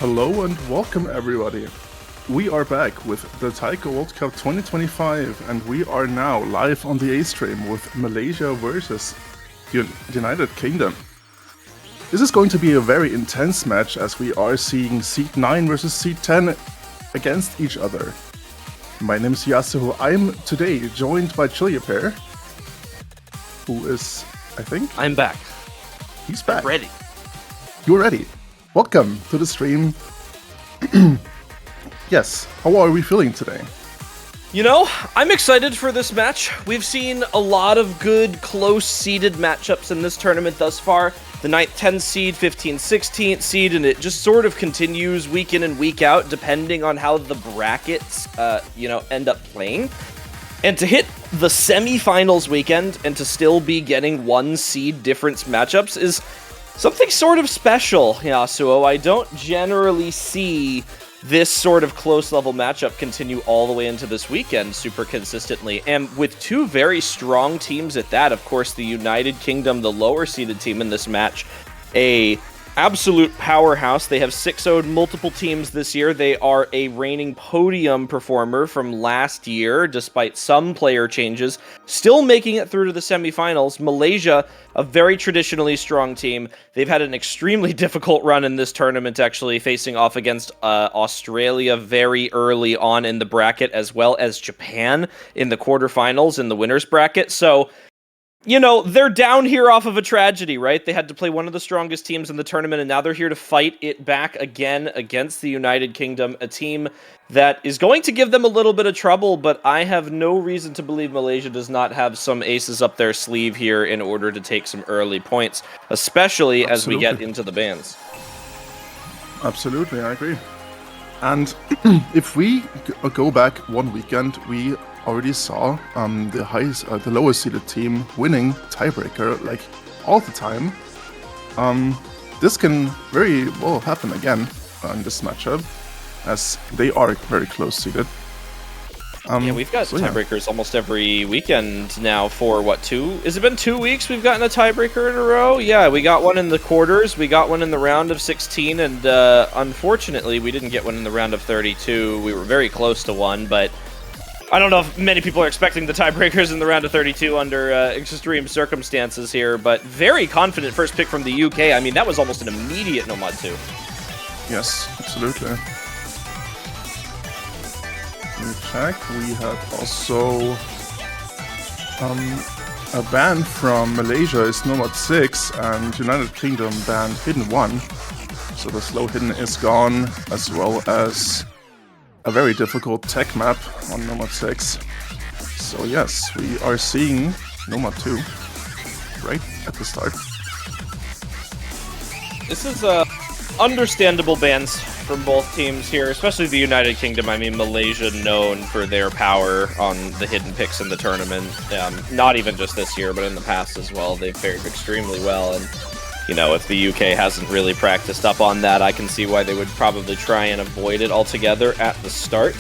Hello and welcome everybody. We are back with the Taiko World Cup 2025 and we are now live on the A-Stream with Malaysia versus the United Kingdom. This is going to be a very intense match as we are seeing Seed 9 versus Seed 10 against each other. My name is Yasuo. I'm today joined by Chiliapair, who is, I think... I'm back. He's back. I'm ready. You're ready. Welcome to the stream. Yes, how are we feeling today? You know, I'm excited for this match. We've seen a lot of good, close-seeded matchups in this tournament thus far. The 9th, 10th seed, 15th, 16th seed, and it just sort of continues week in and week out, depending on how the brackets, end up playing. And to hit the semifinals weekend and to still be getting one seed difference matchups is something sort of special, Yasuo. I don't generally see this sort of close-level matchup continue all the way into this weekend super consistently. And with two very strong teams at that, of course, the United Kingdom, the lower-seeded team in this match, a absolute powerhouse. They have 6-0'd multiple teams this year. They are a reigning podium performer from last year, despite some player changes, still making it through to the semifinals. Malaysia, a very traditionally strong team. They've had an extremely difficult run in this tournament, actually, facing off against Australia very early on in the bracket, as well as Japan in the quarterfinals in the winner's bracket. So, you know, they're down here off of a tragedy, right? They had to play one of the strongest teams in the tournament, and now they're here to fight it back again against the United Kingdom, a team that is going to give them a little bit of trouble, but I have no reason to believe Malaysia does not have some aces up their sleeve here in order to take some early points, especially as we get into the bans. Absolutely, I agree. And if we go back one weekend, we already saw the lowest seeded team winning tiebreaker like all the time. This can very well happen again in this matchup, as they are very close seeded. Yeah, we've got tiebreakers almost every weekend now for, what, has it been 2 weeks we've gotten a tiebreaker in a row? Yeah, we got one in the quarters, we got one in the round of 16, and unfortunately we didn't get one in the round of 32. We were very close to one, but I don't know if many people are expecting the tiebreakers in the round of 32 under extreme circumstances here, but very confident first pick from the UK. I mean, that was almost an immediate Nomad 2. Yes, absolutely. Let me check. We have also a ban from Malaysia is Nomad 6 and United Kingdom banned Hidden 1. So the slow hidden is gone, as well as a very difficult tech map on Nomad 6. So yes, we are seeing Nomad 2 right at the start. This is understandable bans from both teams here, especially the United Kingdom. I mean, Malaysia known for their power on the hidden picks in the tournament. Not even just this year, but in the past as well. They've fared extremely well, and you know, if the UK hasn't really practiced up on that, I can see why they would probably try and avoid it altogether at the start.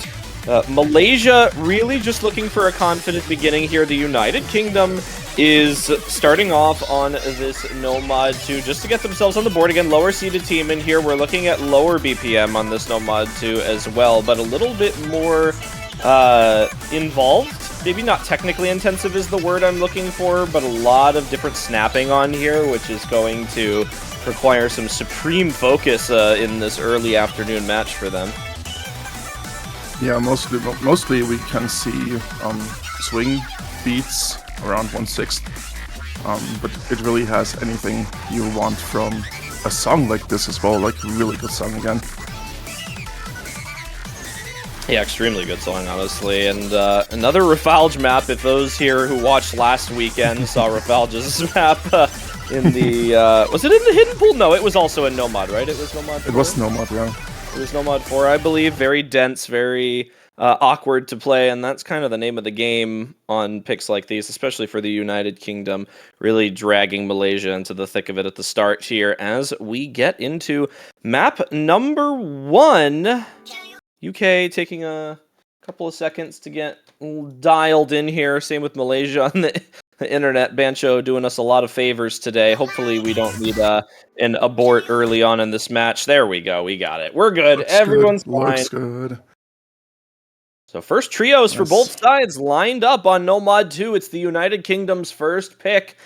Malaysia really just looking for a confident beginning here. The United Kingdom is starting off on this Nomad 2 just to get themselves on the board. Again, lower seeded team in here. We're looking at lower BPM on this Nomad 2 as well, but a little bit more involved. Maybe not technically intensive is the word I'm looking for, but a lot of different snapping on here, which is going to require some supreme focus in this early afternoon match for them. Yeah, mostly we can see swing beats around 1/6, but it really has anything you want from a song like this as well, like a really good song again. Yeah, extremely good song, honestly. And another Rafalge map, if those here who watched last weekend saw Rafalge's map in the... was it in the hidden pool? No, it was also in Nomad, right? It was Nomad 4? It was Nomad, yeah. It was Nomad 4, I believe. Very dense, very awkward to play, and that's kind of the name of the game on picks like these, especially for the United Kingdom, really dragging Malaysia into the thick of it at the start here as we get into map number 1. UK taking a couple of seconds to get dialed in here. Same with Malaysia on Internet Bancho doing us a lot of favors today. Hopefully we don't need an abort early on in this match. There we go. We got it. We're good. Everyone's fine. Looks good. So first trios for both sides lined up on No Mod 2. It's the United Kingdom's first pick.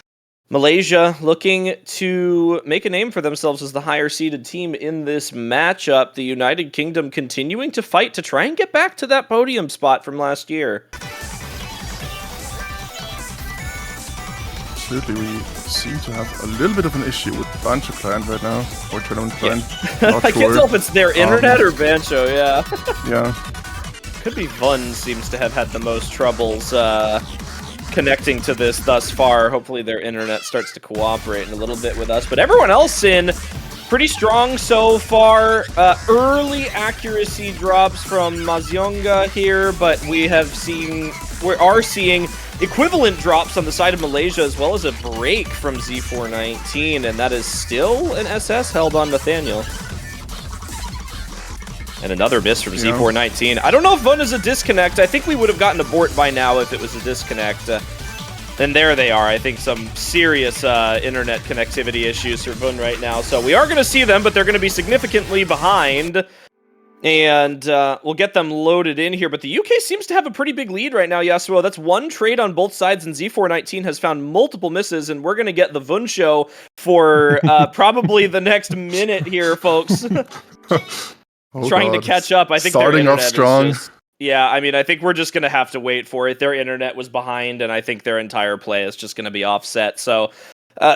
Malaysia looking to make a name for themselves as the higher seeded team in this matchup. The United Kingdom continuing to fight to try and get back to that podium spot from last year. Absolutely, we seem to have a little bit of an issue with Bancho client right now, or tournament client. Not I sure. can't tell if it's their internet or Bancho, yeah. Yeah. Could be Vun seems to have had the most troubles connecting to this thus far. Hopefully their internet starts to cooperate a little bit with us. But everyone else in pretty strong so far. Early accuracy drops from Mazionga here, but we are seeing equivalent drops on the side of Malaysia, as well as a break from Z419, and that is still an SS held on Nathaniel. And another miss from Z419. I don't know if Vun is a disconnect. I think we would have gotten a abort by now if it was a disconnect. And there they are. I think some serious internet connectivity issues for Vun right now. So we are going to see them, but they're going to be significantly behind. And we'll get them loaded in here. But the UK seems to have a pretty big lead right now, Yasuo. That's one trade on both sides, and Z419 has found multiple misses, and we're going to get the Vun show for probably the next minute here, folks. Trying to catch up. I think starting off strong. Yeah, I mean, I think we're just going to have to wait for it. Their internet was behind, and I think their entire play is just going to be offset. So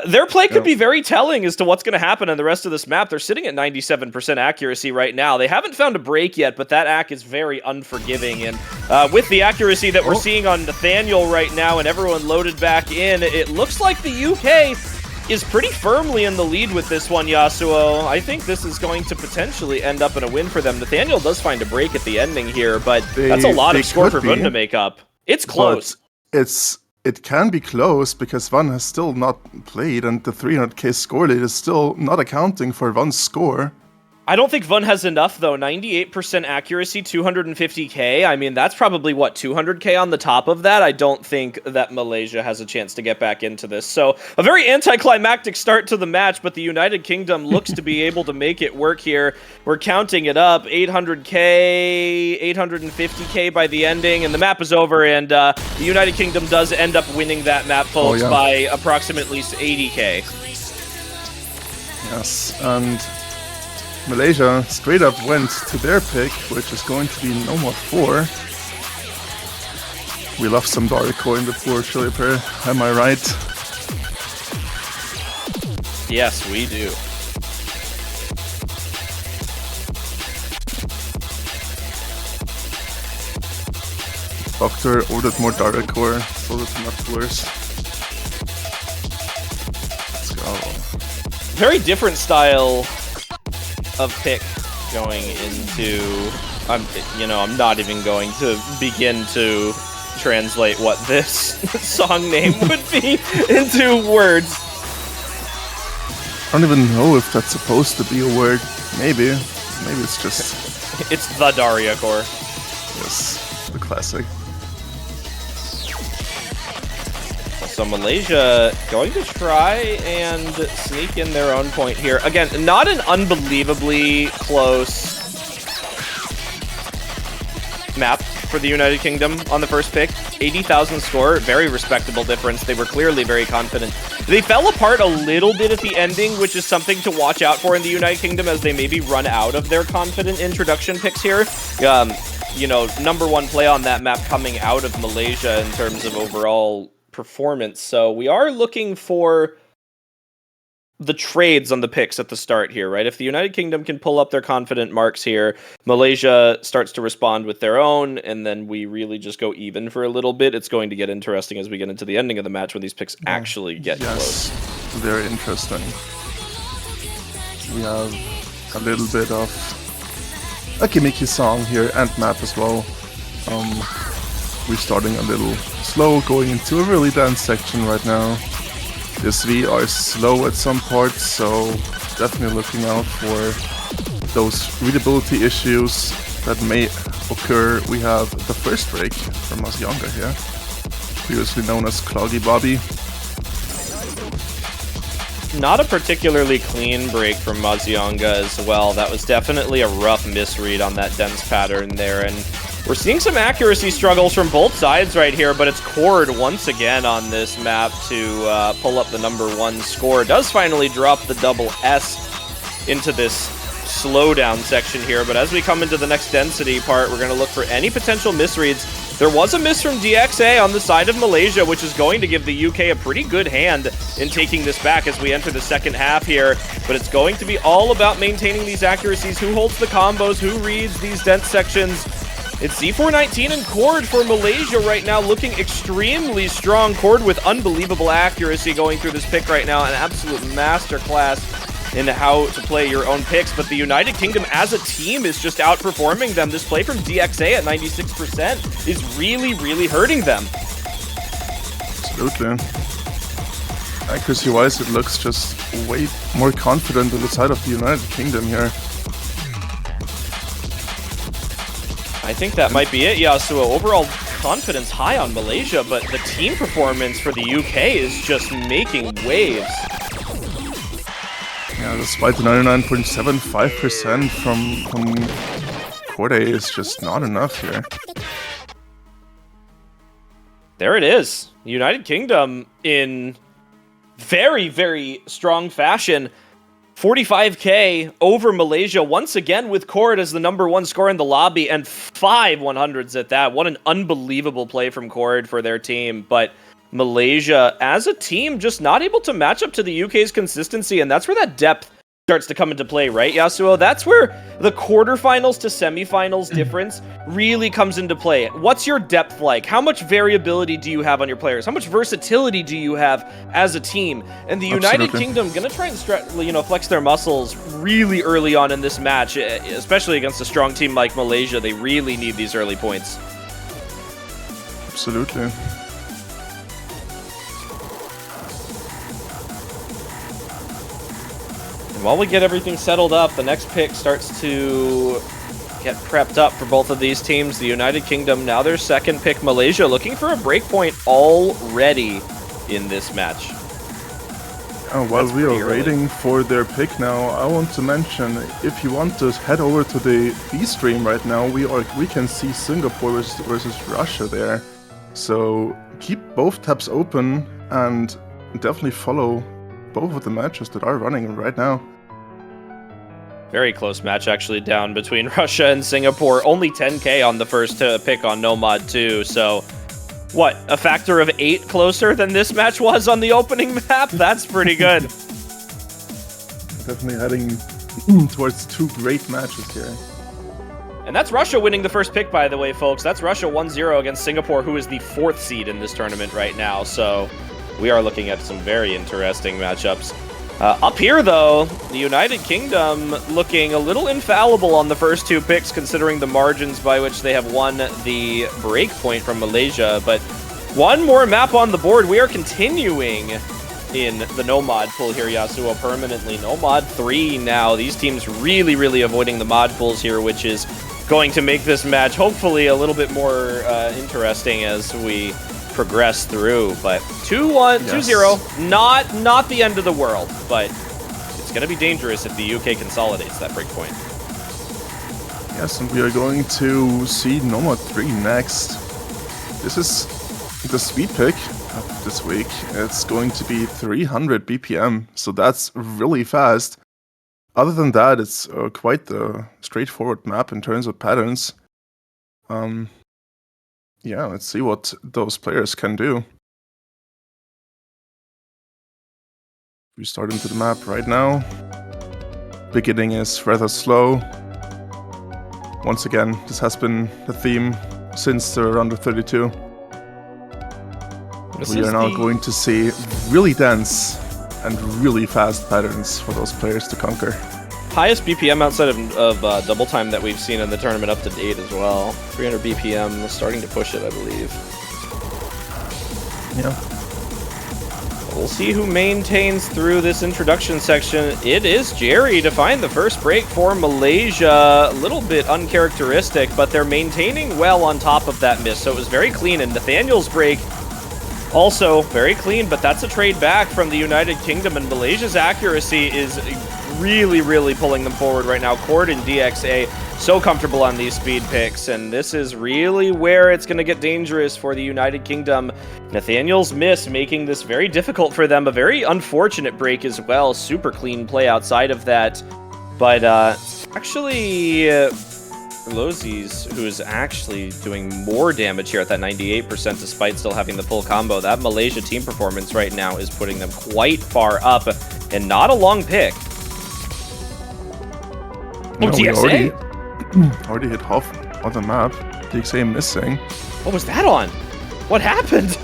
their play could be very telling as to what's going to happen in the rest of this map. They're sitting at 97% accuracy right now. They haven't found a break yet, but that ACK is very unforgiving. And with the accuracy that we're seeing on Nathaniel right now and everyone loaded back in, it looks like the UK is pretty firmly in the lead with this one, Yasuo. I think this is going to potentially end up in a win for them. Nathaniel does find a break at the ending here, but that's a lot of score for Vun to make up. It's close. It can be close because Vun has still not played, and the 300k score lead is still not accounting for Vun's score. I don't think Vun has enough, though. 98% accuracy, 250k. I mean, that's probably, what, 200k on the top of that? I don't think that Malaysia has a chance to get back into this. So, a very anticlimactic start to the match, but the United Kingdom looks to be able to make it work here. We're counting it up. 800k, 850k by the ending, and the map is over, and the United Kingdom does end up winning that map, folks, by approximately 80k. Yes, and Malaysia straight up went to their pick, which is going to be No Mod 4. We love some taiko in the poor chili pair, am I right? Yes, we do. Doctor ordered more taiko, so that's much worse. Let's go. Very different style of pick going into, I'm not even going to begin to translate what this song name would be into words. I don't even know if that's supposed to be a word. Maybe it's just... It's the Daria core. Yes, the classic. So Malaysia going to try and sneak in their own point here. Again, not an unbelievably close map for the United Kingdom on the first pick. 80,000 score, very respectable difference. They were clearly very confident. They fell apart a little bit at the ending, which is something to watch out for in the United Kingdom as they maybe run out of their confident introduction picks here. Number one play on that map coming out of Malaysia in terms of overall performance. So we are looking for the trades on the picks at the start here, right? If the United Kingdom can pull up their confident marks here, Malaysia starts to respond with their own, and then we really just go even for a little bit. It's going to get interesting as we get into the ending of the match when these picks actually get close. Very interesting. We have a little bit of a gimmicky song here and map as well. We're starting a little slow, going into a really dense section right now. This V are slow at some parts, so definitely looking out for those readability issues that may occur. We have the first break from Mazionga here. previously known as Cloggy Bobby. Not a particularly clean break from Mazionga as well. That was definitely a rough misread on that dense pattern there, and we're seeing some accuracy struggles from both sides right here, but it's Cord once again on this map to pull up the #1 score. Does finally drop the double S into this slowdown section here, but as we come into the next density part, we're going to look for any potential misreads. There was a miss from DXA on the side of Malaysia, which is going to give the UK a pretty good hand in taking this back as we enter the second half here, but it's going to be all about maintaining these accuracies. Who holds the combos? Who reads these dense sections? It's Z419 and Cord for Malaysia right now, looking extremely strong. Cord with unbelievable accuracy going through this pick right now, an absolute masterclass in how to play your own picks, but the United Kingdom as a team is just outperforming them. This play from DXA at 96% is really, really hurting them. Absolutely. Accuracy-wise, it looks just way more confident on the side of the United Kingdom here. I think that might be it, Yasuo. Overall confidence high on Malaysia, but the team performance for the UK is just making waves. Yeah, despite the 99.75% from Corday is just not enough here. There it is. United Kingdom in very, very strong fashion. 45k over Malaysia once again with Cord as the #1 scorer in the lobby and 5 100s at that. What an unbelievable play from Cord for their team, but Malaysia as a team just not able to match up to the UK's consistency, and that's where that depth starts to come into play, right, Yasuo? That's where the quarterfinals to semifinals difference really comes into play. What's your depth like? How much variability do you have on your players? How much versatility do you have as a team? And the United Kingdom gonna try and flex their muscles really early on in this match, especially against a strong team like Malaysia. They really need these early points. Absolutely. And while we get everything settled up, the next pick starts to get prepped up for both of these teams. The United Kingdom, now their second pick, Malaysia, looking for a breakpoint already in this match. While we are waiting for their pick now, I want to mention, if you want to head over to the B stream right now, we can see Singapore versus Russia there. So keep both tabs open and definitely follow both of the matches that are running right now. Very close match actually down between Russia and Singapore. Only 10k on the first pick on Nomad too, so what, a factor of 8 closer than this match was on the opening map? That's pretty good. Definitely heading towards 2 great matches here. And that's Russia winning the first pick, by the way, folks. That's Russia 1-0 against Singapore, who is the 4th seed in this tournament right now, so we are looking at some very interesting matchups. Up here, though, the United Kingdom looking a little infallible on the first 2 picks, considering the margins by which they have won the break point from Malaysia. But one more map on the board. We are continuing in the Nomad pool here, Yasuo, permanently. Nomad 3 now. These teams really, really avoiding the mod pools here, which is going to make this match hopefully a little bit more interesting as we progress through. But 2-1, 2-0, not the end of the world, but it's going to be dangerous if the UK consolidates that breakpoint. Yes, and we are going to see Nomad 3 next. This is the speed pick of this week. It's going to be 300 BPM, so that's really fast. Other than that, it's quite the straightforward map in terms of patterns. Yeah, let's see what those players can do. We start into the map right now. Beginning is rather slow. Once again, this has been the theme since the round of 32. We are now going to see really dense and really fast patterns for those players to conquer. Highest BPM outside of double time that we've seen in the tournament up to date as well. 300 BPM, starting to push it, I believe. Yeah. We'll see who maintains through this introduction section. It is Jerry to find the first break for Malaysia. A little bit uncharacteristic, but they're maintaining well on top of that miss. So it was very clean, and Nathaniel's break Also, very clean, but that's a trade back from the United Kingdom, and Malaysia's accuracy is really, really pulling them forward right now. Cord and DXA so comfortable on these speed picks, and this is really where it's going to get dangerous for the United Kingdom. Nathaniel's miss making this very difficult for them. A very unfortunate break as well. Super clean play outside of that. But actually, Lozis, who is actually doing more damage here at that 98% despite still having the full combo. That Malaysia team performance right now is putting them quite far up, and not a long pick. No, DXA? Already hit half on the map. DXA missing. What was that on? What happened?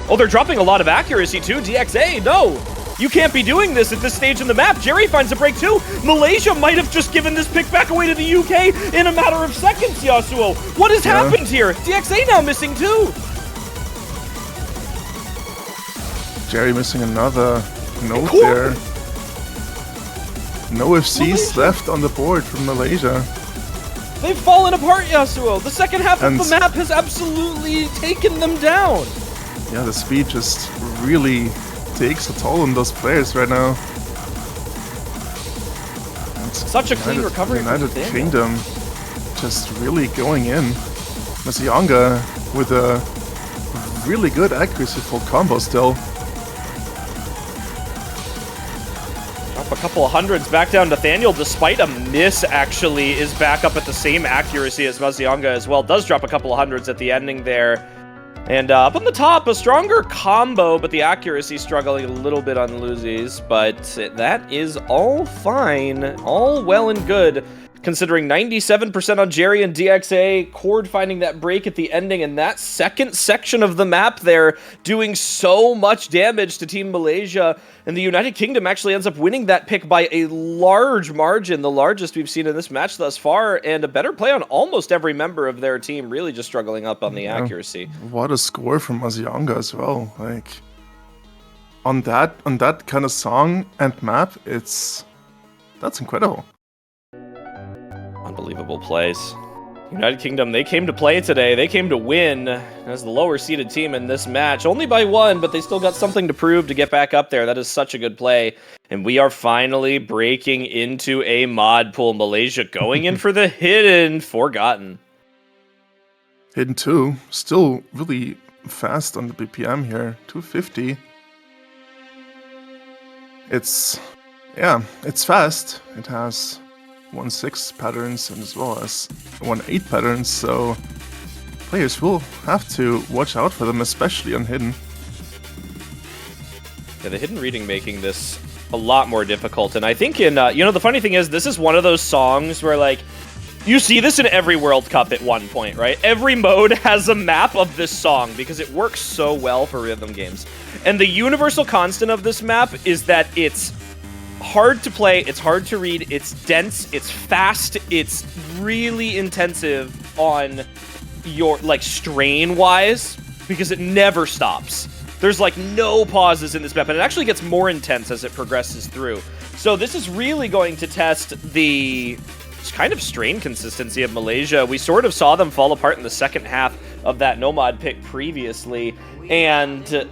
Oh, they're dropping a lot of accuracy too. DXA, no! You can't be doing this at this stage in the map. Jerry finds a break too. Malaysia might have just given this pick back away to the UK in a matter of seconds, Yasuo. What has happened here? DXA now missing too. Jerry missing another note there. No FCs left on the board from Malaysia. They've fallen apart, Yasuo. The second half of the map has absolutely taken them down. Yeah, the speed just really takes a toll on those players right now. And such a clean recovery. United Kingdom just really going in. Mazianga with a really good accuracy full combo still. Up a couple of hundreds back down. Nathaniel, despite a miss, actually is back up at the same accuracy as Mazianga as well. Does drop a couple of hundreds at the ending there. And up on the top, a stronger combo, but the accuracy struggling a little bit on Luzis. But that is all fine, all well and good, considering 97% on Jerry and DXA, Cord finding that break at the ending, and that second section of the map there doing so much damage to Team Malaysia. And the United Kingdom actually ends up winning that pick by a large margin, the largest we've seen in this match thus far, and a better play on almost every member of their team, really just struggling up on the accuracy. What a score from Mazianga as well. Like, on that kind of song and map, that's incredible. Unbelievable plays. United Kingdom, they came to play today. They came to win as the lower seeded team in this match. Only by one, but they still got something to prove to get back up there. That is such a good play. And we are finally breaking into a mod pool. Malaysia going in for the hidden Forgotten. Hidden 2, still really fast on the BPM here. 250. It's fast. It has 1.6 patterns and as well as 1.8 patterns, so players will have to watch out for them, especially on Hidden. Yeah, the Hidden reading making this a lot more difficult, and I think in, the funny thing is, this is one of those songs where, like, you see this in every World Cup at one point, right? Every mode has a map of this song because it works so well for rhythm games. And the universal constant of this map is that it's hard to play, it's hard to read, it's dense, it's fast, it's really intensive on your, like, strain-wise, because it never stops. There's, like, no pauses in this map, and it actually gets more intense as it progresses through. So this is really going to test the kind of strain consistency of Malaysia. We sort of saw them fall apart in the second half of that Nomad pick previously, and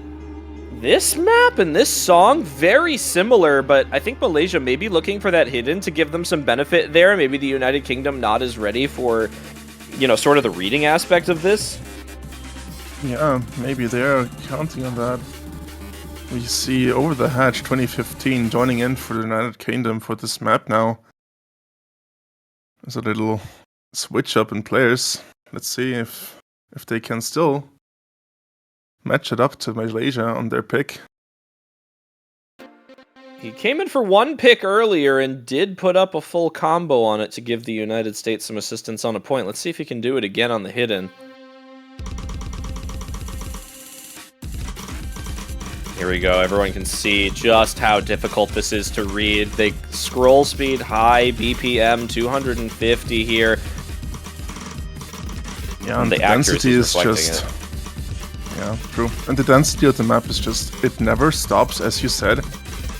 this map and this song, very similar, but I think Malaysia may be looking for that Hidden to give them some benefit there. Maybe the United Kingdom not as ready for, sort of the reading aspect of this. Yeah, maybe they're counting on that. We see Over the Hatch 2015 joining in for the United Kingdom for this map now. There's a little switch up in players. Let's see if they can still match it up to Malaysia on their pick. He came in for one pick earlier and did put up a full combo on it to give the United States some assistance on a point. Let's see if he can do it again on the Hidden. Here we go. Everyone can see just how difficult this is to read. They scroll speed high, BPM 250 here. Yeah, and the density is just... Yeah, true. And the density of the map is just, it never stops, as you said.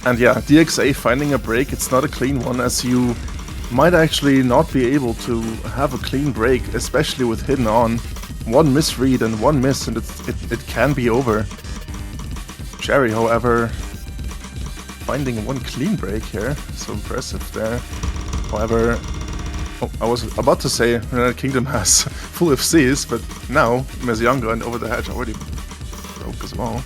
And yeah, DXA finding a break, it's not a clean one, as you might actually not be able to have a clean break, especially with Hidden on. One misread and one miss, and it can be over. Jerry, however, finding one clean break here. So impressive there. However, I was about to say United Kingdom has full FCs, but now Mezyonga and Over the Hedge already broke as well.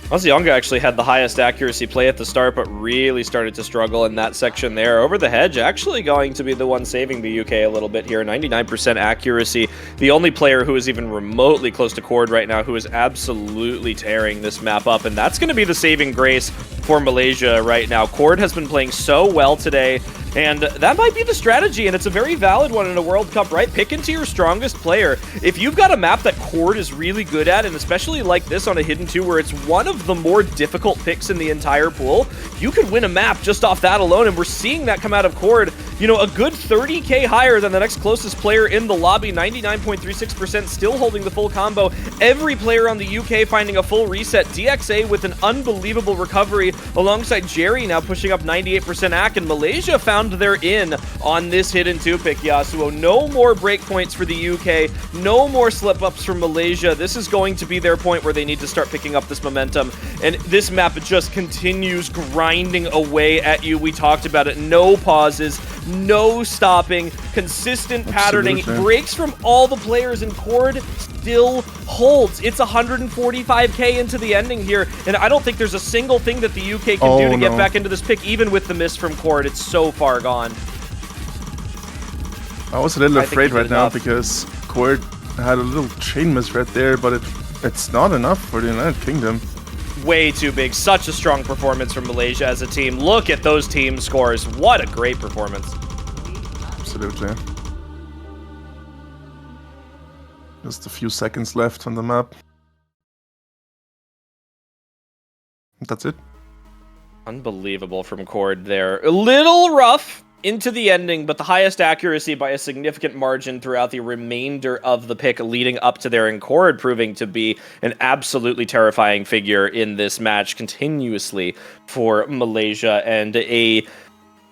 Mezyonga actually had the highest accuracy play at the start, but really started to struggle in that section there. Over the Hedge actually going to be the one saving the UK a little bit here. 99% accuracy. The only player who is even remotely close to Cord right now who is absolutely tearing this map up, and that's going to be the saving grace for Malaysia right now. Cord has been playing so well today, and that might be the strategy, and it's a very valid one in a World Cup, right? Pick into your strongest player. If you've got a map that Cord is really good at, and especially like this on a Hidden 2 where it's one of the more difficult picks in the entire pool, you could win a map just off that alone, and we're seeing that come out of Cord. You know, a good 30k higher than the next closest player in the lobby, 99.36%, still holding the full combo. Every player on the UK finding a full reset. DXA with an unbelievable recovery, alongside Jerry now pushing up 98% AC, and Malaysia found their in on this Hidden 2 pick, Yasuo. No more breakpoints for the UK, no more slip-ups from Malaysia. This is going to be their point where they need to start picking up this momentum, and this map just continues grinding away at you. We talked about it. No pauses, no stopping, consistent patterning, breaks from all the players, and Cord still holds. It's 145k into the ending here, and I don't think there's a single thing that the UK can do to get back into this pick, even with the miss from Cord. It's so far gone. I was a little afraid right now because Cord had a little chain miss right there, but it's not enough for the United Kingdom. Way too big. Such a strong performance from Malaysia as a team. Look at those team scores. What a great performance. Absolutely. Just a few seconds left on the map. That's it. Unbelievable from Cord there. A little rough into the ending, but the highest accuracy by a significant margin throughout the remainder of the pick leading up to there, and Cord proving to be an absolutely terrifying figure in this match continuously for Malaysia, and a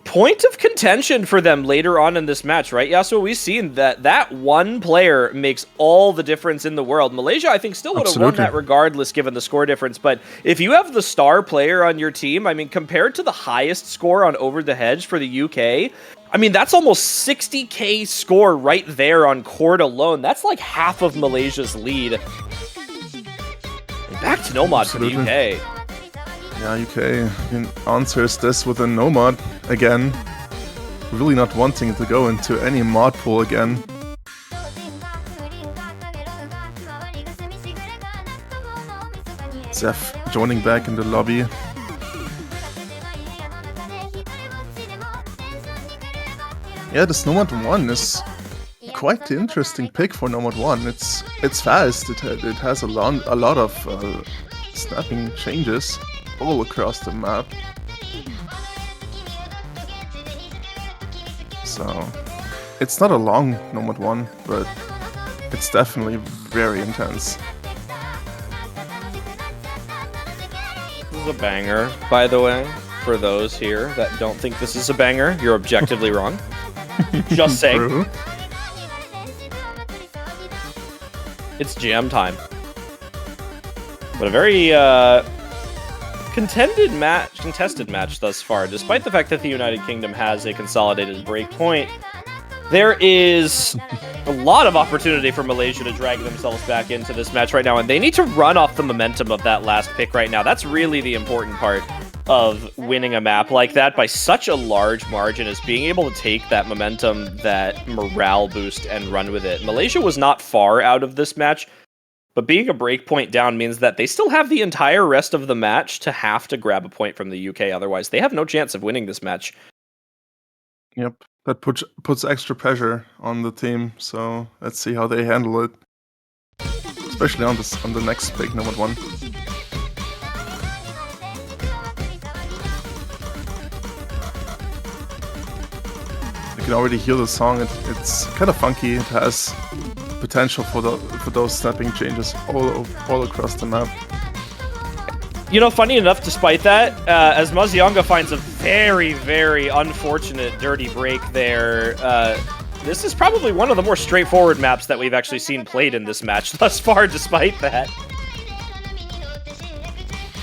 point of contention for them later on in this match, right? Yeah, so we've seen that one player makes all the difference in the world. Malaysia, I think, still would have won that regardless, given the score difference. But if you have the star player on your team, I mean, compared to the highest score on Over the Hedge for the UK, I mean, that's almost 60k score right there on Cord alone. That's like half of Malaysia's lead. And back to Nomad for the UK. Yeah, UK answers this with a Nomad again. Really not wanting to go into any mod pool again. Zeph joining back in the lobby. Yeah, this Nomad 1 is quite the interesting pick for Nomad 1. It's fast. It has a lot of snapping changes all across the map. So it's not a long Nomad 1, but it's definitely very intense. This is a banger, by the way. For those here that don't think this is a banger, you're objectively wrong. Just saying. True. It's jam time. But a very contested match thus far. Despite the fact that the United Kingdom has a consolidated break point, there is a lot of opportunity for Malaysia to drag themselves back into this match right now, and they need to run off the momentum of that last pick right now. That's really the important part of winning a map like that by such a large margin, is being able to take that momentum, that morale boost, and run with it. Malaysia was not far out of this match, but being a break point down means that they still have the entire rest of the match to have to grab a point from the UK. Otherwise, they have no chance of winning this match. Yep, that puts extra pressure on the team. So let's see how they handle it, especially on the next pick, Nomad 1. You can already hear the song. It's kind of funky. It has potential for those snapping changes all across the map. You know, funny enough, despite that, as Mezyonga finds a very, very unfortunate dirty break there, this is probably one of the more straightforward maps that we've actually seen played in this match thus far, despite that.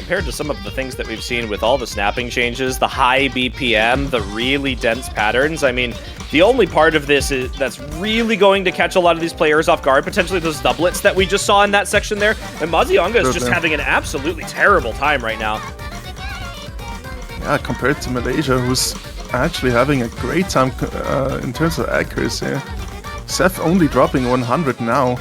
compared to some of the things that we've seen with all the snapping changes, the high BPM, the really dense patterns, I mean, the only part of this that's really going to catch a lot of these players off guard, potentially those doublets that we just saw in that section there, and Mazionga is just having an absolutely terrible time right now. Yeah, compared to Malaysia, who's actually having a great time in terms of accuracy. Seth only dropping 100 now.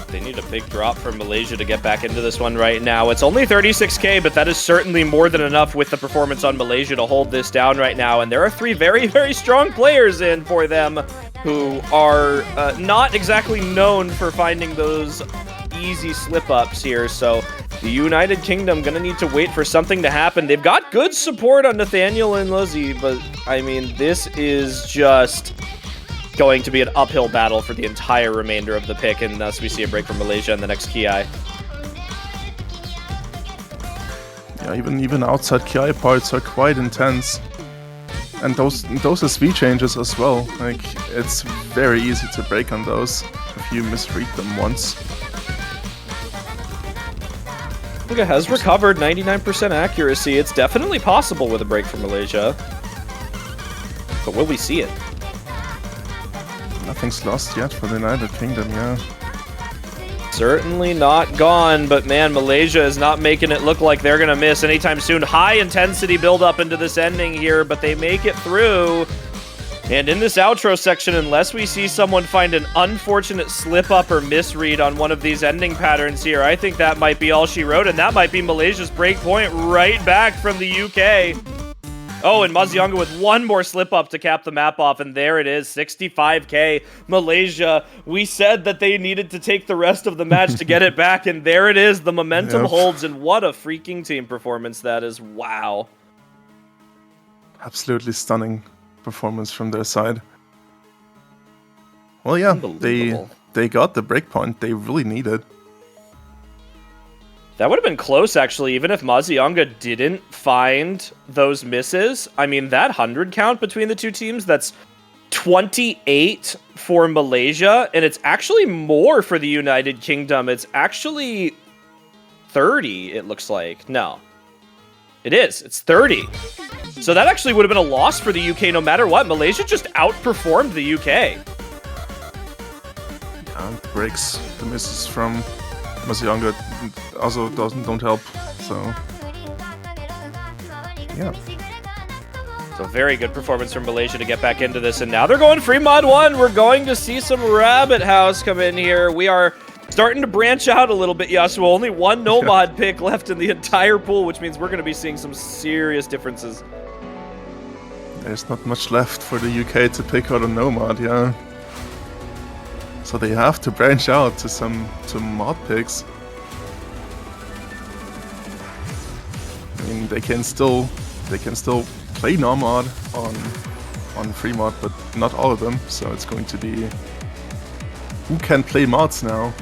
They need a big drop from Malaysia to get back into this one right now. It's only 36k, but that is certainly more than enough with the performance on Malaysia to hold this down right now. And there are 3 very, very strong players in for them who are not exactly known for finding those easy slip-ups here. So the United Kingdom gonna need to wait for something to happen. They've got good support on Nathaniel and Lizzie, but I mean, this is just going to be an uphill battle for the entire remainder of the pick, and thus we see a break from Malaysia in the next Ki. Yeah, even outside Ki parts are quite intense. And those SV changes as well. Like, it's very easy to break on those if you misread them once. Malaysia has recovered 99% accuracy. It's definitely possible with a break from Malaysia. But will we see it? Nothing's lost yet for the United Kingdom, yeah. Certainly not gone, but man, Malaysia is not making it look like they're gonna miss anytime soon. High intensity build up into this ending here, but they make it through. And in this outro section, unless we see someone find an unfortunate slip up or misread on one of these ending patterns here, I think that might be all she wrote, and that might be Malaysia's break point right back from the UK. Oh, and Mazionga with one more slip-up to cap the map off, and there it is, 65k. Malaysia, we said that they needed to take the rest of the match to get it back, and there it is. The momentum holds, and what a freaking team performance that is. Wow. Absolutely stunning performance from their side. Well, yeah, they got the breakpoint they really needed. That would have been close, actually, even if Mazionga didn't find those misses. I mean, that 100 count between the two teams, that's 28 for Malaysia, and it's actually more for the United Kingdom. It's actually 30, it looks like. No. It is. It's 30. So that actually would have been a loss for the UK no matter what. Malaysia just outperformed the UK. Breaks the misses from Mazionga also don't help, so yeah. So very good performance from Malaysia to get back into this, and now they're going free mod 1. We're going to see some Rabbit House come in here. We are starting to branch out a little bit, Yasuo. Only one no mod pick left in the entire pool, which means we're going to be seeing some serious differences. There's not much left for the UK to pick out a no mod, yeah. So they have to branch out to some mod picks. I mean, they can still play no mod on free mod, but not all of them. So it's going to be who can play mods now.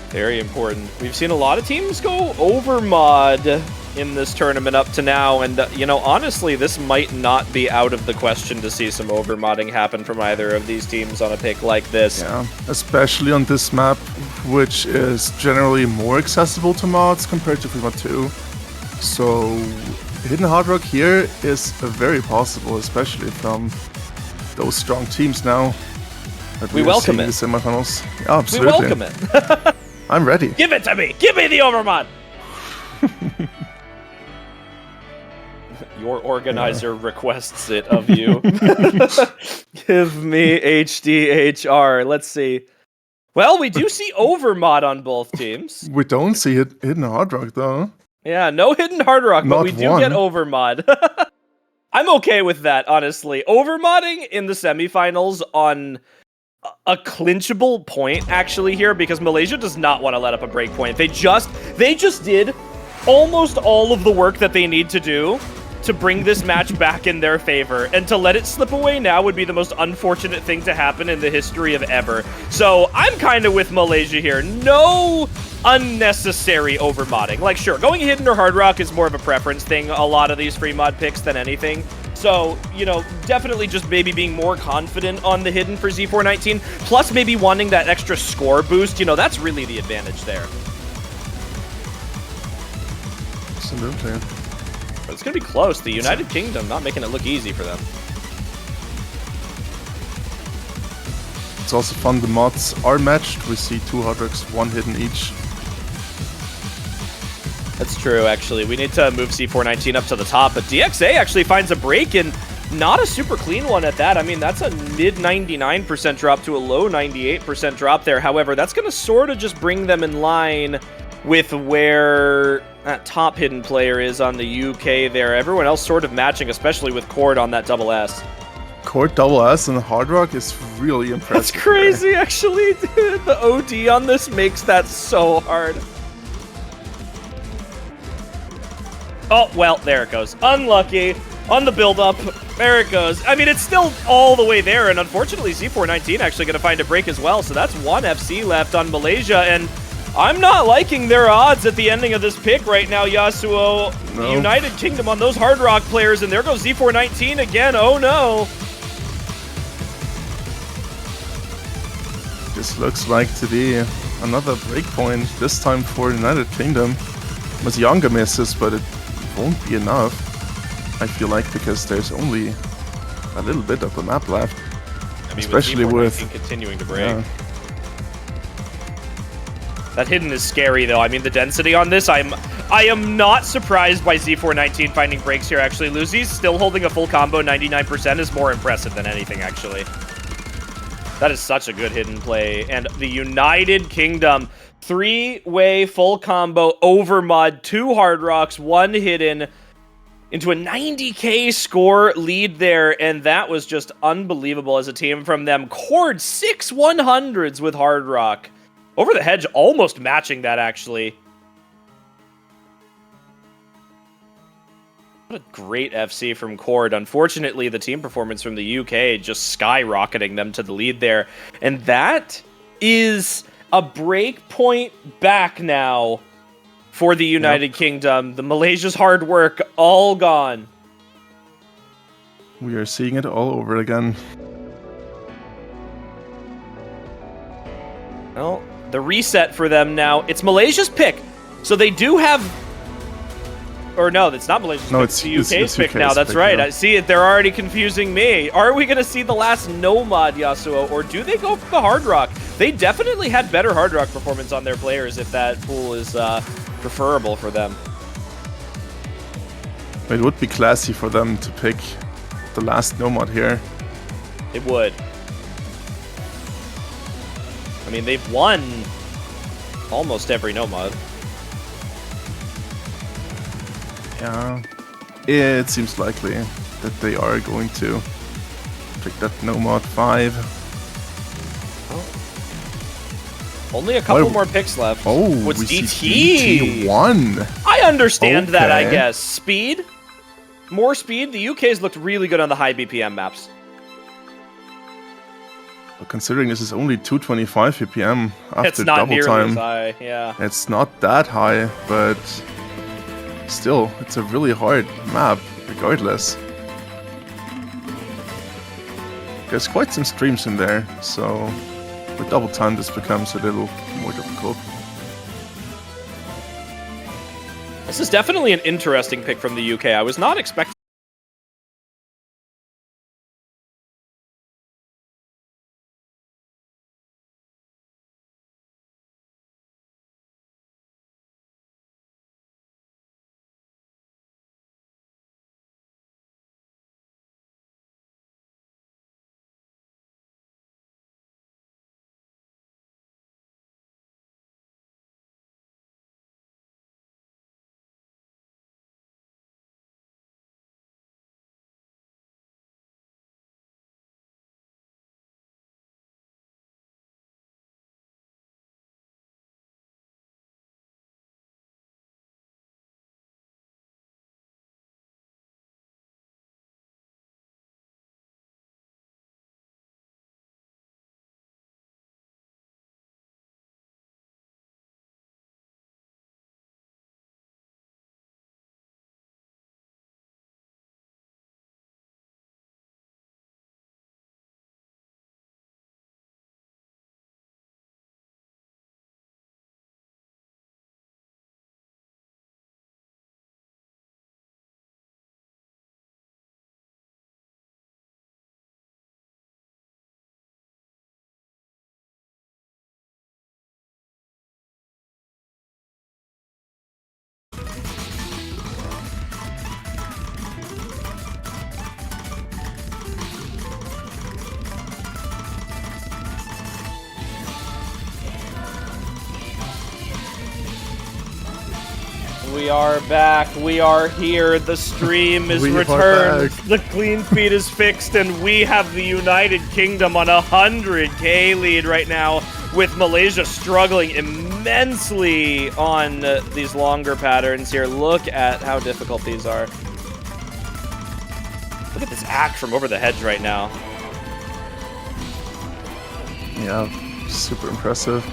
Very important. We've seen a lot of teams go over mod in this tournament up to now, and you know, honestly, this might not be out of the question to see some overmodding happen from either of these teams on a pick like this. Yeah, especially on this map, which is generally more accessible to mods compared to Free Mod 2. So Hidden Hard Rock here is very possible, especially from those strong teams now that we welcome it. In the semifinals. Yeah, absolutely. We welcome it. I'm ready. Give it to me. Give me the overmod. Your organizer requests it of you. Give me HDHR. Let's see. Well, we do see overmod on both teams. We don't see it Hidden Hard Rock, though. Yeah, no Hidden Hard Rock, but Not we do one. get overmod. I'm okay with that, honestly. Overmodding in the semifinals on a clinchable point, actually, here, because Malaysia does not want to let up a break point. They just did almost all of the work that they need to do to bring this match back in their favor, and to let it slip away now would be the most unfortunate thing to happen in the history of ever. So I'm kind of with Malaysia here. No unnecessary overmodding. Like, sure, going Hidden or Hard Rock is more of a preference thing, a lot of these free mod picks, than anything. So So, you know, definitely just maybe being more confident on the hidden for Z419, plus maybe wanting that extra score boost. You know, that's really the advantage there. Absolutely. But it's going to be close. The United Kingdom not making it look easy for them. It's also fun, the mods are matched. We see 2 hard rocks, 1 hidden each. That's true, actually. We need to move C419 up to the top, but DXA actually finds a break, and not a super clean one at that. I mean, that's a mid 99% drop to a low 98% drop there. However, that's going to sort of just bring them in line with where that top hidden player is on the UK there. Everyone else sort of matching, especially with Cord on that double S. Cord double S and Hard Rock is really impressive. That's crazy, actually, dude. The OD on this makes that so hard. Oh, well, there it goes. Unlucky. On the build-up. There it goes. I mean, it's still all the way there, and unfortunately, Z419 actually going to find a break as well, so that's 1 FC left on Malaysia, and I'm not liking their odds at the ending of this pick right now, Yasuo. No. United Kingdom on those Hard Rock players, and there goes Z419 again. Oh, no. This looks like to be another breakpoint, this time for United Kingdom. Mazyanga misses, but it won't be enough, I feel like, because there's only a little bit of the map left. I mean, especially with continuing to break. Yeah. That hidden is scary, though. I mean, the density on this, I am not surprised by Z419 finding breaks here, actually. Luzi's still holding a full combo 99% is more impressive than anything, actually. That is such a good hidden play. And the United Kingdom, 3-way full combo over mud, 2 hard rocks, 1 hidden, into a 90k score lead there, and that was just unbelievable as a team from them. Cord 6 100s with hard rock. Over the hedge, almost matching that, actually. What a great FC from Cord. Unfortunately, the team performance from the UK just skyrocketing them to the lead there. And that is a break point back now for the United Kingdom. The Malaysia's hard work all gone. We are seeing it all over again. Well, the reset for them now. It's Malaysia's pick. So they do have... Or no, it's not Malaysia's pick. It's the UK's pick now. That's right. I see it. They're already confusing me. Are we going to see the last Nomad, Yasuo, or do they go for the Hard Rock? They definitely had better Hard Rock performance on their players if that pool is preferable for them. It would be classy for them to pick the last Nomad here. It would. I mean, they've won almost every Nomad. Yeah, it seems likely that they are going to pick that Nomad 5. Oh. Only a couple more picks left. Oh, what's we DT? See DT1. I understand that, I guess. Speed? More speed? The UK's looked really good on the high BPM maps. Well, considering this is only 225 BPM after it's not double nearly time, as high, yeah. It's not that high, but still, it's a really hard map, regardless. There's quite some streams in there, so with double time this becomes a little more difficult. This is definitely an interesting pick from the UK. I was not expecting We are back. We are here. The stream is returned. The clean feed is fixed, and we have the United Kingdom on a 100K lead right now, with Malaysia struggling immensely on these longer patterns here. Look at how difficult these are. Look at this act from over the hedge right now. Yeah, super impressive.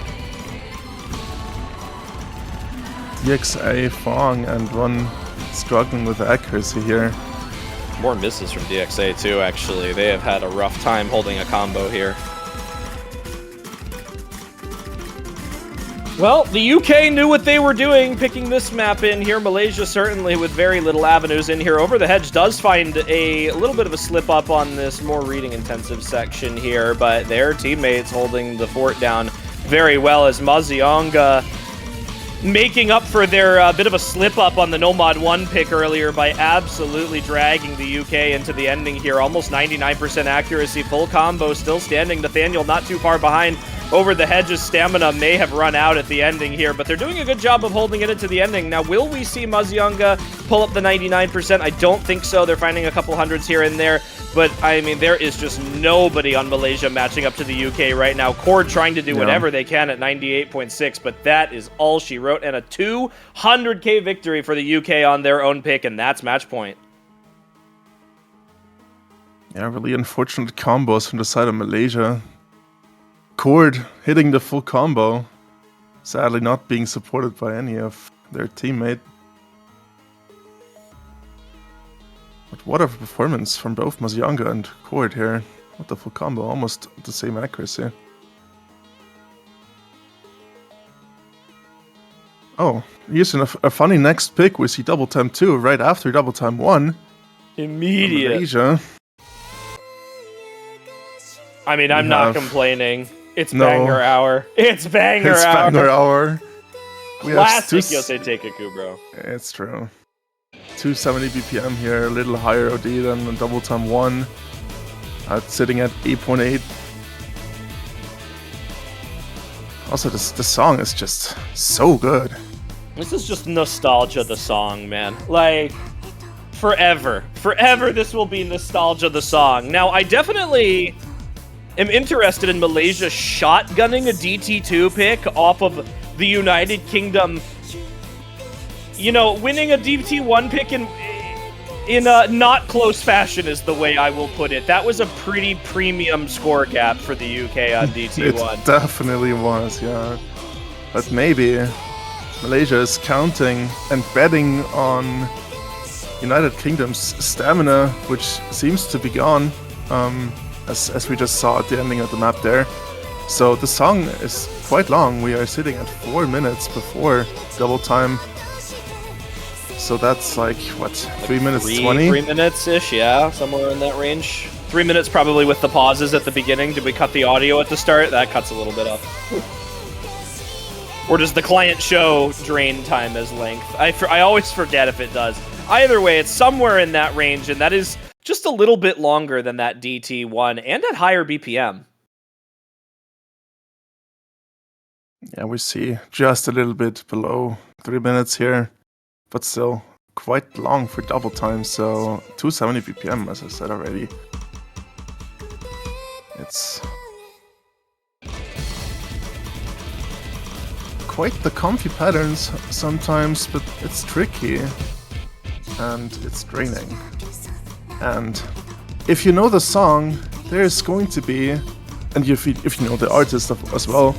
DXA, Fong, and one struggling with accuracy here. More misses from DXA too, actually. They have had a rough time holding a combo here. Well, the UK knew what they were doing, picking this map in here. Malaysia certainly with very little avenues in here. Over the hedge does find a little bit of a slip up on this more reading intensive section here, but their teammates holding the fort down very well as Mazionga making up for their bit of a slip-up on the No-Mod 1 pick earlier by absolutely dragging the UK into the ending here. Almost 99% accuracy, full combo, still standing. Nathaniel not too far behind. Over the hedge's stamina may have run out at the ending here, but they're doing a good job of holding it into the ending. Now, will we see Mazionga pull up the 99%? I don't think so. They're finding a couple hundreds here and there, but, I mean, there is just nobody on Malaysia matching up to the UK right now. Cord trying to do whatever they can at 98.6, but that is all she wrote, and a 200K victory for the UK on their own pick, and that's match point. Yeah, really unfortunate combos from the side of Malaysia. Cord hitting the full combo, sadly not being supported by any of their teammate. But what a performance from both Mazionga and Cord here. What the full combo, almost the same accuracy. Oh, using a funny next pick, we see double time 2 right after double time 1. Immediate. Malaysia. I mean, I'm not complaining. It's banger hour. It's banger hour. It's banger hour. Classic Yosei Teikaku, bro. It's true. 270 BPM here, a little higher OD than the double time 1. Sitting at 8.8. Also, the song is just so good. This is just nostalgia, the song, man. Like, forever. Forever this will be nostalgia, the song. Now, I definitely am interested in Malaysia shotgunning a DT2 pick off of the United Kingdom. You know, winning a DT1 pick in a not close fashion is the way I will put it. That was a pretty premium score gap for the UK on DT1. It definitely was, yeah. But maybe Malaysia is counting and betting on United Kingdom's stamina, which seems to be gone. As we just saw at the ending of the map there. So the song is quite long. We are sitting at 4 minutes before double time. So that's like, what, 3 minutes 20? 3 minutes-ish, yeah, somewhere in that range. 3 minutes probably with the pauses at the beginning. Did we cut the audio at the start? That cuts a little bit off. Or does the client show drain time as length? I always forget if it does. Either way, it's somewhere in that range, and that is just a little bit longer than that DT1, and at higher BPM. Yeah, we see just a little bit below 3 minutes here, but still quite long for double time, so 270 BPM, as I said already. It's quite the comfy patterns sometimes, but it's tricky, and it's draining. And if you know the song, there's going to be, and if you know the artist as well,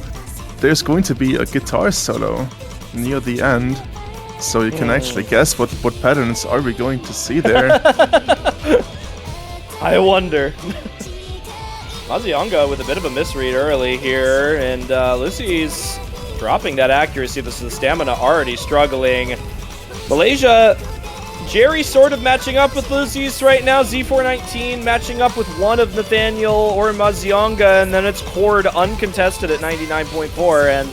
there's going to be a guitar solo near the end, so you can actually guess what patterns are we going to see there. I wonder. Mazionga with a bit of a misread early here, and Lucy's dropping that accuracy. This is the stamina already struggling. Malaysia, Jerry sort of matching up with Lucy's right now. Z419 matching up with one of Nathaniel or Mazionga, and then it's Cord uncontested at 99.4, and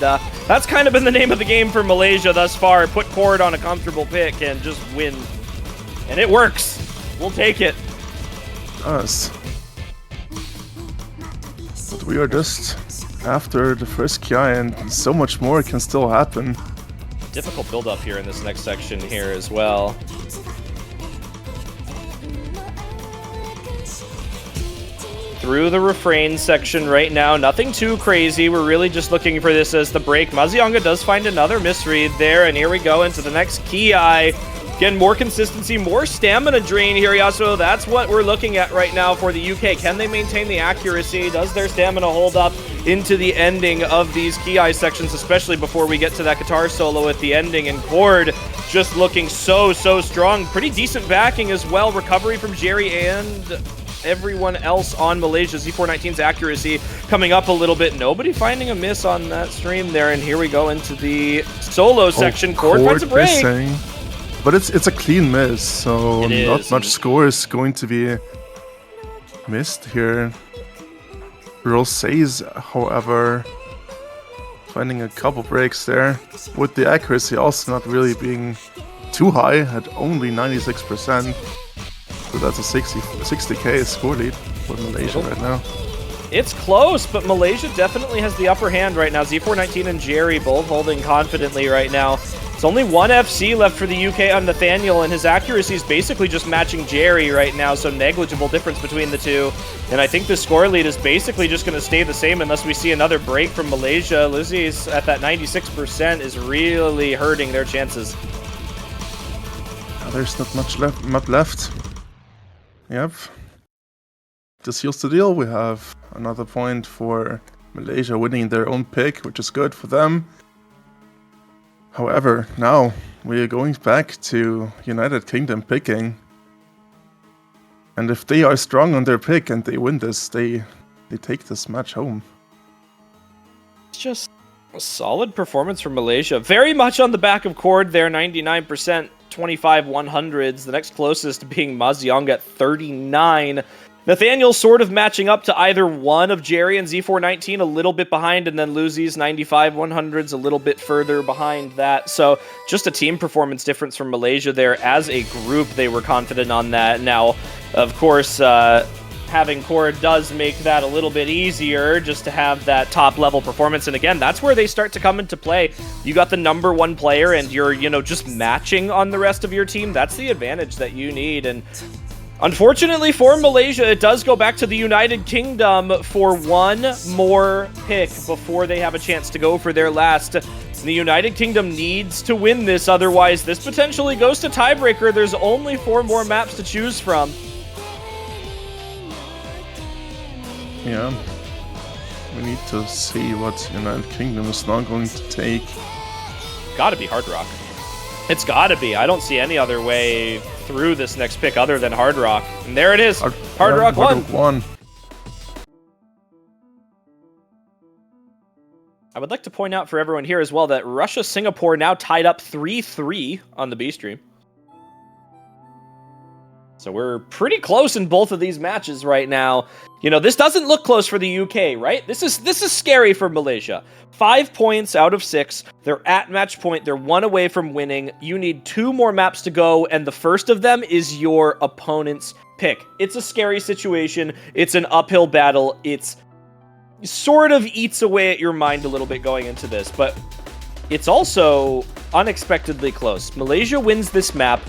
that's kind of been the name of the game for Malaysia thus far. Put Cord on a comfortable pick and just win. And it works. We'll take it. Us. But we are just after the first KI, and so much more can still happen. difficult build-up here in this next section here as well. Through the refrain section right now, nothing too crazy. We're really just looking for this as the break. Mazionga does find another misread there, and here we go into the next Ki. Again, more consistency, more stamina drain here, Yasuo. That's what we're looking at right now for the UK. Can they maintain the accuracy? Does their stamina hold up into the ending of these Ki sections, especially before we get to that guitar solo at the ending? And Cord just looking so strong. Pretty decent backing as well. Recovery from Jerry and everyone else on Malaysia. Z419's accuracy coming up a little bit. Nobody finding a miss on that stream there. And here we go into the solo section. Cord finds a break. Missing. But it's a clean miss, so not much score is going to be missed here. Rosé's, however, finding a couple breaks there, with the accuracy also not really being too high, at only 96%. So that's a 60k score lead for Malaysia right now. It's close, but Malaysia definitely has the upper hand right now. Z419 and Jerry both holding confidently right now. It's only one FC left for the UK on Nathaniel, and his accuracy is basically just matching Jerry right now, so negligible difference between the two. And I think the score lead is basically just going to stay the same unless we see another break from Malaysia. Lizzie's at that 96% is really hurting their chances. There's not much left. Yep. This seals the deal. We have another point for Malaysia winning their own pick, which is good for them. However, now we are going back to United Kingdom picking. And if they are strong on their pick and they win this, they take this match home. It's just a solid performance from Malaysia. Very much on the back of Cord there, 99%, 25 100s. The next closest being Mazionga at 39. Nathaniel sort of matching up to either one of Jerry and Z419, a little bit behind, and then Luzi's 95 100s a little bit further behind that. So just a team performance difference from Malaysia there. As a group, they were confident on that. Now, of course, having Cord does make that a little bit easier just to have that top-level performance. And again, that's where they start to come into play. You got the number one player, and you're, just matching on the rest of your team. That's the advantage that you need. And unfortunately for Malaysia, it does go back to the United Kingdom for one more pick before they have a chance to go for their last. The United Kingdom needs to win this, otherwise this potentially goes to tiebreaker. There's only 4 more maps to choose from. Yeah. We need to see what United Kingdom is now going to take. Gotta be Hard Rock. It's gotta be. I don't see any other way through this next pick other than Hard Rock. And there it is. Hard Rock won. I would like to point out for everyone here as well that Russia-Singapore now tied up 3-3 on the B stream. So we're pretty close in both of these matches right now. This doesn't look close for the UK, right? This is scary for Malaysia. 5 points out of 6. They're at match point. They're 1 away from winning. You need 2 more maps to go, and the first of them is your opponent's pick. It's a scary situation. It's an uphill battle. It's sort of eats away at your mind a little bit going into this, but it's also unexpectedly close. Malaysia wins this map.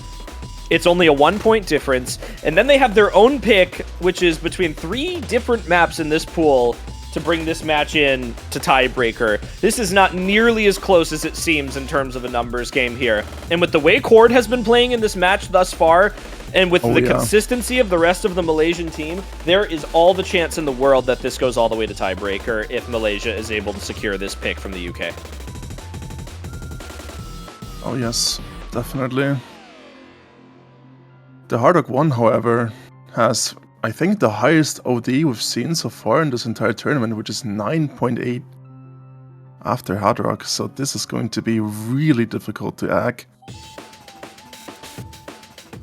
It's only a 1-point difference, and then they have their own pick, which is between 3 different maps in this pool to bring this match in to tiebreaker. This is not nearly as close as it seems in terms of a numbers game here. And with the way Cord has been playing in this match thus far, and with the consistency of the rest of the Malaysian team, there is all the chance in the world that this goes all the way to tiebreaker if Malaysia is able to secure this pick from the UK. Oh yes, definitely. The Hard Rock 1, however, has, I think, the highest OD we've seen so far in this entire tournament, which is 9.8 after Hard Rock, so this is going to be really difficult to hack.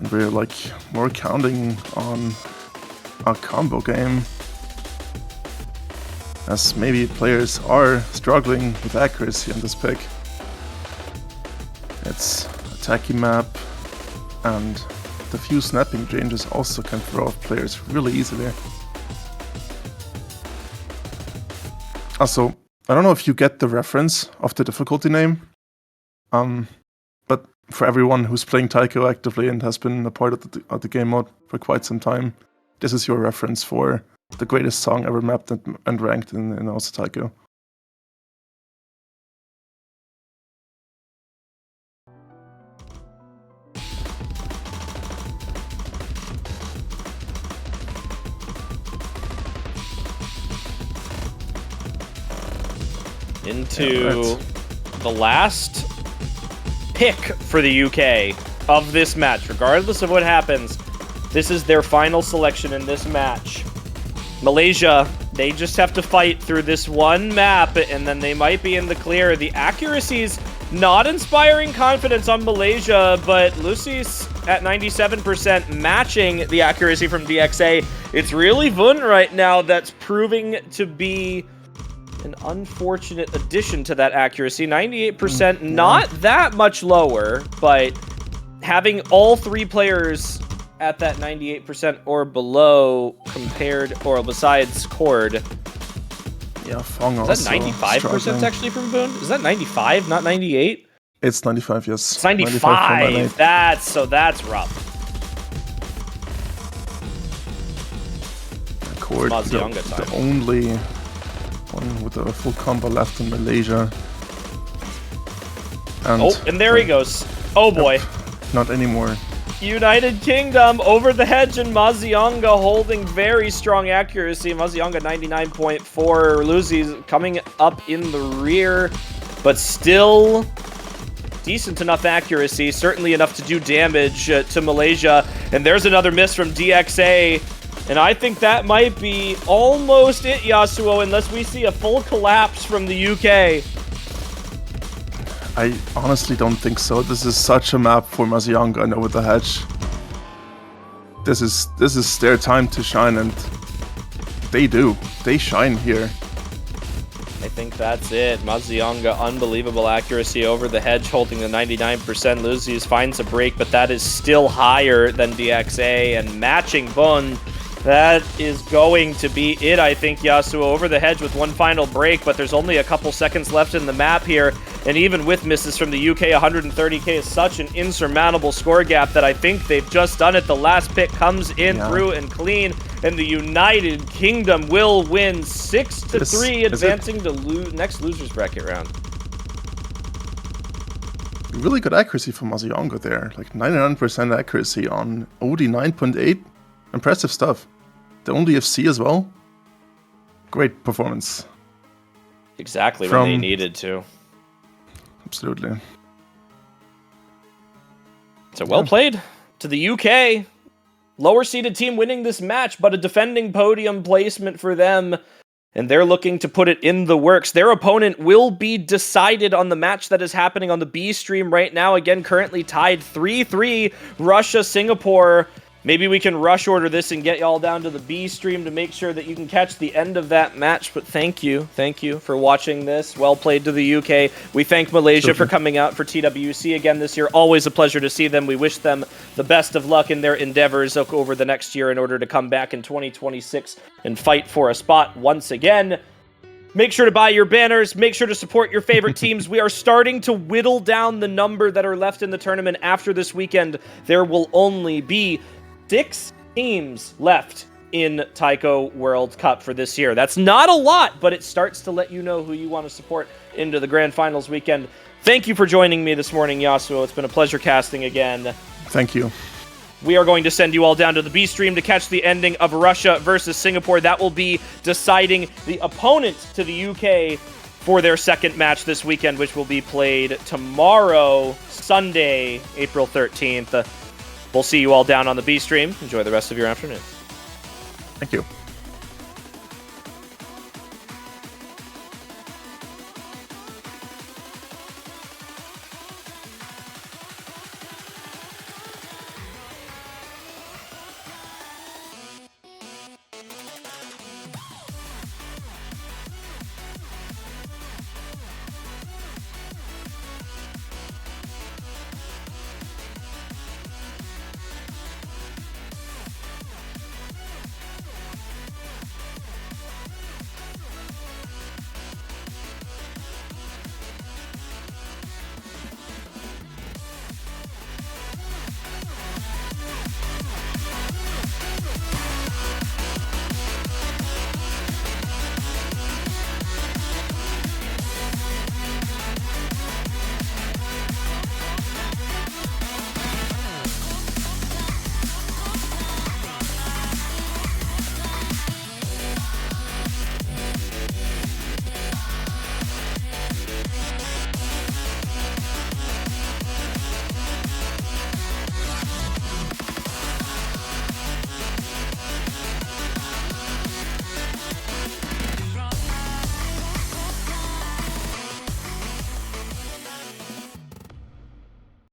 And we're more counting on a combo game, as maybe players are struggling with accuracy on this pick. It's a tacky map, and the few snapping changes also can throw off players really easily. Also, I don't know if you get the reference of the difficulty name. for everyone who's playing Taiko actively and has been a part of the game mode for quite some time, this is your reference for the greatest song ever mapped and ranked in also Taiko. Into the last pick for the UK of this match. Regardless of what happens, this is their final selection in this match. Malaysia, they just have to fight through this one map, and then they might be in the clear. The accuracy's not inspiring confidence on Malaysia, but Lucy's at 97%, matching the accuracy from DXA. It's really Vun right now that's proving to be an unfortunate addition to that accuracy. 98%, not that much lower, but having all three players at that 98% or below compared, or besides Cord. Yeah, Fong also. Is that 95% actually from Boone? Is that 95, not 98? It's 95, yes. It's 95. That's rough. Cord, the only one with a full combo left in Malaysia. And there he goes. Oh boy. Not anymore. United Kingdom over the hedge, and Mazionga holding very strong accuracy. Mazionga 99.4. Lucy's coming up in the rear, but still decent enough accuracy. Certainly enough to do damage to Malaysia. And there's another miss from DXA. And I think that might be almost it, Yasuo, unless we see a full collapse from the UK. I honestly don't think so. This is such a map for Mazionga and Over the Hedge. This is their time to shine, and they do. They shine here. I think that's it. Mazionga, unbelievable accuracy over the hedge, holding the 99%. Lucius finds a break, but that is still higher than DXA, and matching Bun. That is going to be it, I think, Yasuo. Over the hedge with one final break, but there's only a couple seconds left in the map here. And even with misses from the UK, 130k is such an insurmountable score gap that I think they've just done it. The last pick comes in through and clean, and the United Kingdom will win 6-3, advancing to next loser's bracket round. Really good accuracy from Mazionga there. Like 99% accuracy on OD 9.8. Impressive stuff. The only FC as well. Great performance. Exactly when they needed to. Absolutely. So well played to the UK. Lower seeded team winning this match, but a defending podium placement for them. And they're looking to put it in the works. Their opponent will be decided on the match that is happening on the B stream right now. Again, currently tied 3-3, Russia, Singapore. Maybe we can rush order this and get y'all down to the B stream to make sure that you can catch the end of that match. But thank you for watching this. Well played to the UK. We thank Malaysia for coming out for TWC again this year. Always a pleasure to see them. We wish them the best of luck in their endeavors over the next year in order to come back in 2026 and fight for a spot once again. Make sure to buy your banners. Make sure to support your favorite teams. We are starting to whittle down the number that are left in the tournament after this weekend. There will only be 6 teams left in Taiko World Cup for this year. That's not a lot, but it starts to let you know who you want to support into the Grand Finals weekend. Thank you for joining me this morning, Yasuo. It's been a pleasure casting again. Thank you. We are going to send you all down to the B stream to catch the ending of Russia versus Singapore. That will be deciding the opponent to the UK for their second match this weekend, which will be played tomorrow, Sunday, April 13th. We'll see you all down on the B stream. Enjoy the rest of your afternoon. Thank you.